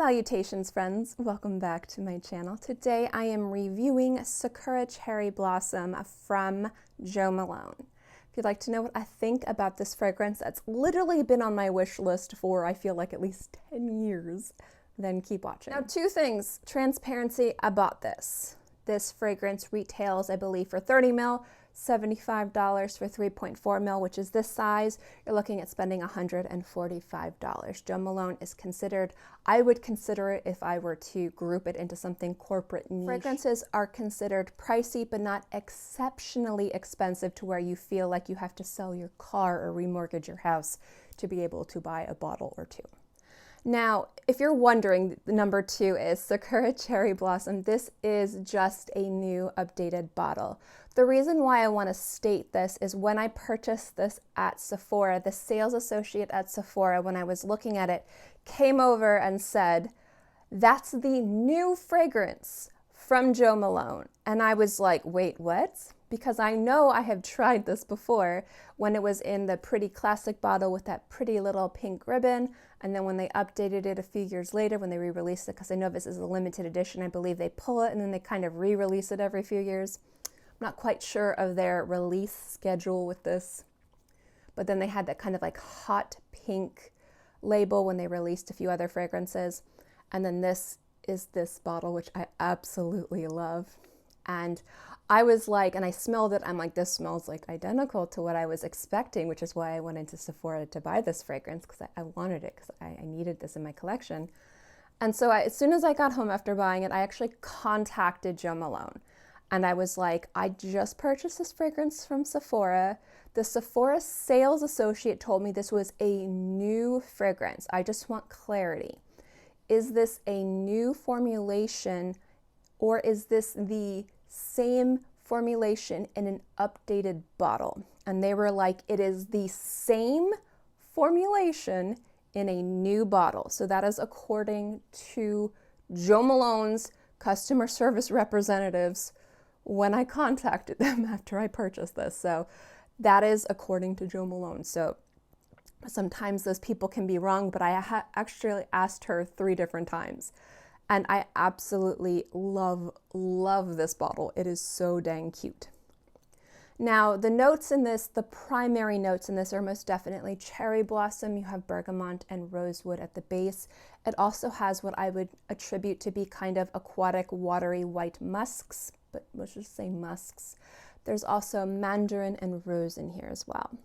Salutations friends, welcome back to my channel. Today I am reviewing Sakura Cherry Blossom from Jo Malone. If you'd like to know what I think about this fragrance that's literally been on my wish list for I feel like at least 10 years, then keep watching. Now, two things. Transparency, I bought this. This fragrance retails, I believe, for 30 ml, $75 for 3.4 ml, which is this size. You're looking at spending $145. Jo Malone is considered, I would consider it if I were to group it into something corporate niche. Fragrances are considered pricey, but not exceptionally expensive to where you feel like you have to sell your car or remortgage your house to be able to buy a bottle or two. Now, if you're wondering, number 2 is Sakura Cherry Blossom. This is just a new updated bottle. The reason why I want to state this is when I purchased this at Sephora, the sales associate at Sephora, when I was looking at it, came over and said, "That's the new fragrance from Jo Malone." And I was like, wait, what? Because I know I have tried this before when it was in the pretty classic bottle with that pretty little pink ribbon. And then when they updated it a few years later, when they re-released it, because I know this is a limited edition, I believe they pull it and then they kind of re-release it every few years. I'm not quite sure of their release schedule with this. But then they had that kind of like hot pink label when they released a few other fragrances. And then this is this bottle, which I absolutely love. And I was like, and I smelled it, I'm like, this smells like identical to what I was expecting, which is why I went into Sephora to buy this fragrance, because I wanted it, because I needed this in my collection. And so as soon as I got home after buying it, I actually contacted Jo Malone. And I was like, I just purchased this fragrance from Sephora. The Sephora sales associate told me this was a new fragrance. I just want clarity. Is this a new formulation, or is this the same formulation in an updated bottle? And they were like, it is the same formulation in a new bottle. So that is according to Jo Malone's customer service representatives when I contacted them after I purchased this. So that is according to Jo Malone. So sometimes those people can be wrong, but I actually asked her 3 different times. And I absolutely love this bottle. It is so dang cute. Now, the notes in this, the primary notes in this are most definitely cherry blossom. You have bergamot and rosewood at the base. It also has what I would attribute to be kind of aquatic, watery white musks, but let's just say musks. There's also mandarin and rose in here as well.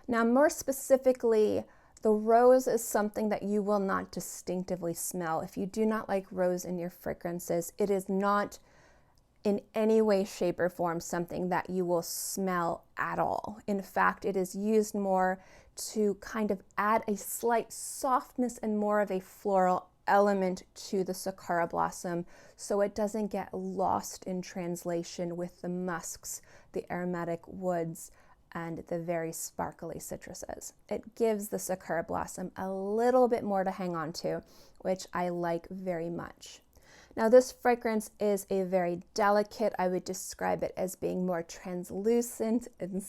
Now, more specifically, the rose is something that you will not distinctively smell. If you do not like rose in your fragrances, it is not in any way, shape, or form something that you will smell at all. In fact, it is used more to kind of add a slight softness and more of a floral element to the Sakura blossom, so it doesn't get lost in translation with the musks, the aromatic woods, and the very sparkly citruses. It gives the Sakura blossom a little bit more to hang on to, which I like very much. Now, this fragrance is a very delicate, I would describe it as being more translucent and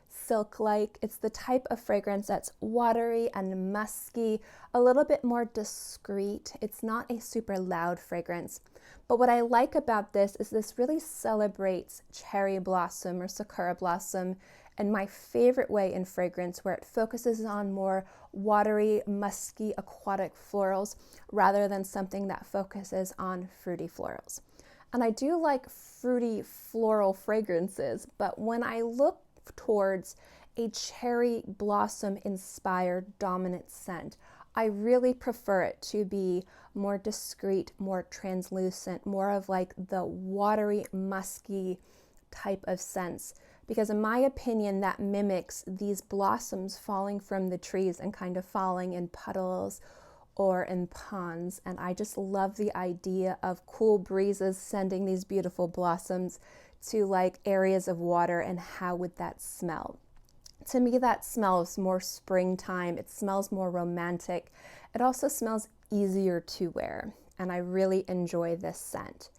silk-like. It's the type of fragrance that's watery and musky, a little bit more discreet. It's not a super loud fragrance. But what I like about this is this really celebrates cherry blossom or Sakura blossom in my favorite way in fragrance, where it focuses on more watery, musky, aquatic florals rather than something that focuses on fruity florals. And I do like fruity floral fragrances, but when I look towards a cherry blossom inspired dominant scent, I really prefer it to be more discreet, more translucent, more of like the watery, musky type of scents. Because in my opinion, that mimics these blossoms falling from the trees and kind of falling in puddles or in ponds. And I just love the idea of cool breezes sending these beautiful blossoms to like areas of water, and how would that smell? To me, that smells more springtime. It smells more romantic. It also smells easier to wear, and I really enjoy this scent.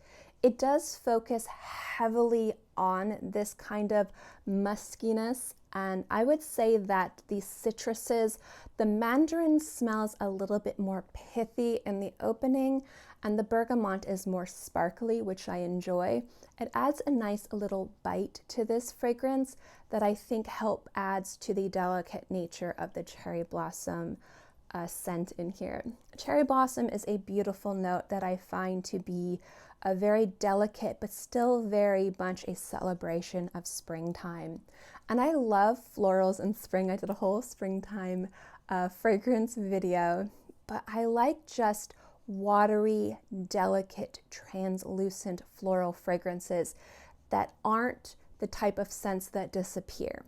It does focus heavily on this kind of muskiness. And I would say that the citruses, the mandarin smells a little bit more pithy in the opening, and the bergamot is more sparkly, which I enjoy. It adds a nice little bite to this fragrance that I think adds to the delicate nature of the cherry blossom scent in here. Cherry blossom is a beautiful note that I find to be a very delicate but still very much a celebration of springtime. And I love florals in spring. I did a whole springtime fragrance video, but I like just watery, delicate, translucent floral fragrances that aren't the type of scents that disappear.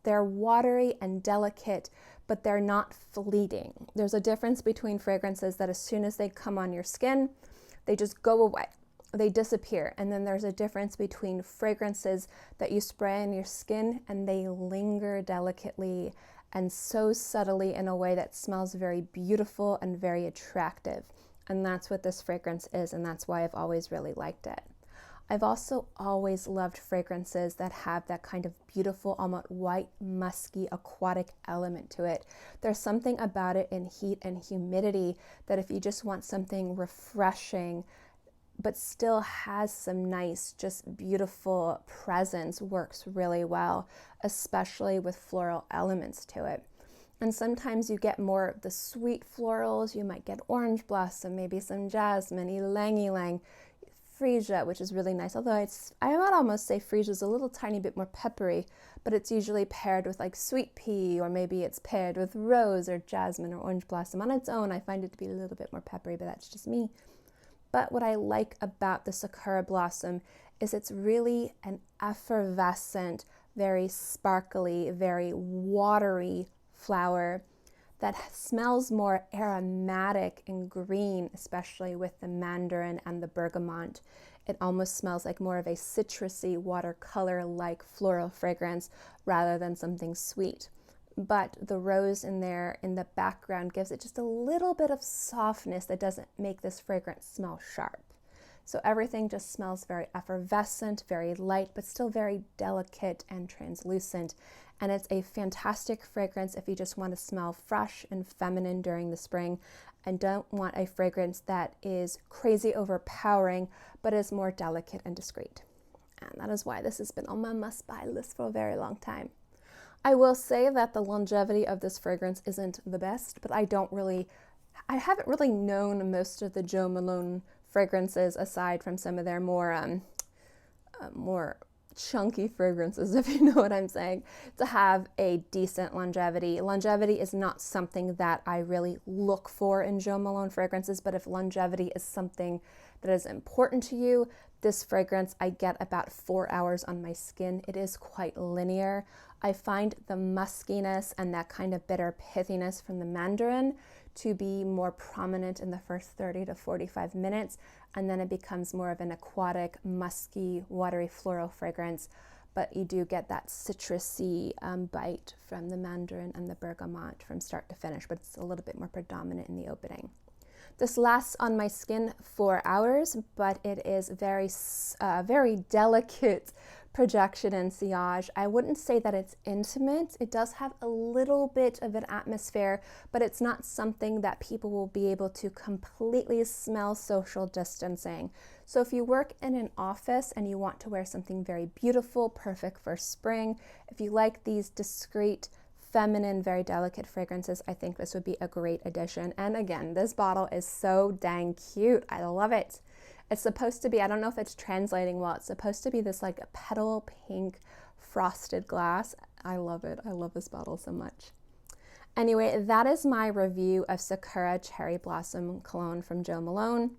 They're watery and delicate, but they're not fleeting. There's a difference between fragrances that as soon as they come on your skin, they just go away. They disappear. And then there's a difference between fragrances that you spray on your skin and they linger delicately and so subtly in a way that smells very beautiful and very attractive. And that's what this fragrance is, and that's why I've always really liked it. I've also always loved fragrances that have that kind of beautiful, almost white, musky, aquatic element to it. There's something about it in heat and humidity that if you just want something refreshing, but still has some nice, just beautiful presence, works really well, especially with floral elements to it. And sometimes you get more of the sweet florals. You might get orange blossom, maybe some jasmine, ylang ylang, freesia, which is really nice. Although I would almost say freesia is a little tiny bit more peppery, but it's usually paired with like sweet pea, or maybe it's paired with rose or jasmine or orange blossom. On its own, I find it to be a little bit more peppery, but that's just me. But what I like about the Sakura blossom is it's really an effervescent, very sparkly, very watery flower that smells more aromatic and green, especially with the mandarin and the bergamot. It almost smells like more of a citrusy watercolor-like floral fragrance rather than something sweet. But the rose in there in the background gives it just a little bit of softness that doesn't make this fragrance smell sharp. So everything just smells very effervescent, very light, but still very delicate and translucent. And it's a fantastic fragrance if you just want to smell fresh and feminine during the spring and don't want a fragrance that is crazy overpowering, but is more delicate and discreet. And that is why this has been on my must-buy list for a very long time. I will say that the longevity of this fragrance isn't the best, but I haven't really known most of the Jo Malone fragrances aside from some of their more chunky fragrances, if you know what I'm saying, to have a decent longevity. Longevity is not something that I really look for in Jo Malone fragrances, but if longevity is something that is important to you, this fragrance, I get about 4 hours on my skin. It is quite linear. I find the muskiness and that kind of bitter pithiness from the mandarin to be more prominent in the first 30 to 45 minutes, and then it becomes more of an aquatic, musky, watery floral fragrance, but you do get that citrusy bite from the mandarin and the bergamot from start to finish, but it's a little bit more predominant in the opening. This lasts on my skin 4 hours, but it is very delicate projection and sillage. I wouldn't say that it's intimate. It does have a little bit of an atmosphere, but it's not something that people will be able to completely smell social distancing. So if you work in an office and you want to wear something very beautiful, perfect for spring, if you like these discreet, feminine, very delicate fragrances, I think this would be a great addition. And again, this bottle is so dang cute. I love it. It's supposed to be, I don't know if it's translating well, it's supposed to be this like a petal pink frosted glass. I love it. I love this bottle so much. Anyway, that is my review of Sakura Cherry Blossom Cologne from Jo Malone.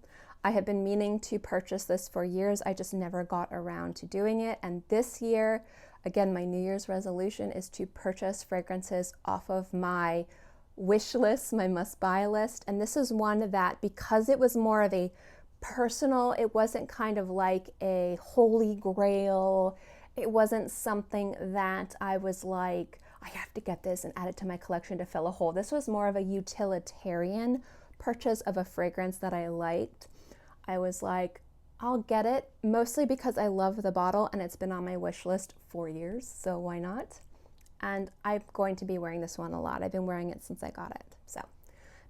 I have been meaning to purchase this for years. I just never got around to doing it. And this year, again, my New Year's resolution is to purchase fragrances off of my wish list, my must-buy list. And this is one that, because it was more of a personal, it wasn't kind of like a holy grail. It wasn't something that I was like, I have to get this and add it to my collection to fill a hole. This was more of a utilitarian purchase of a fragrance that I liked. I was like, I'll get it, mostly because I love the bottle and it's been on my wish list for years, so why not? And I'm going to be wearing this one a lot. I've been wearing it since I got it. So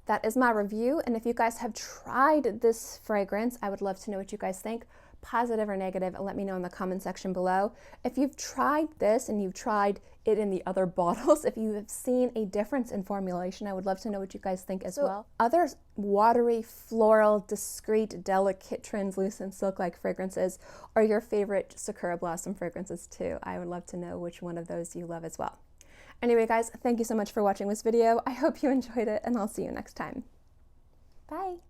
that is my review, and if you guys have tried this fragrance, I would love to know what you guys think, positive or negative, and let me know in the comment section below. If you've tried this and you've tried it in the other bottles, if you have seen a difference in formulation, I would love to know what you guys think as well. Other watery, floral, discreet, delicate, translucent, silk-like fragrances are your favorite Sakura Blossom fragrances too. I would love to know which one of those you love as well. Anyway, guys, thank you so much for watching this video. I hope you enjoyed it, and I'll see you next time. Bye!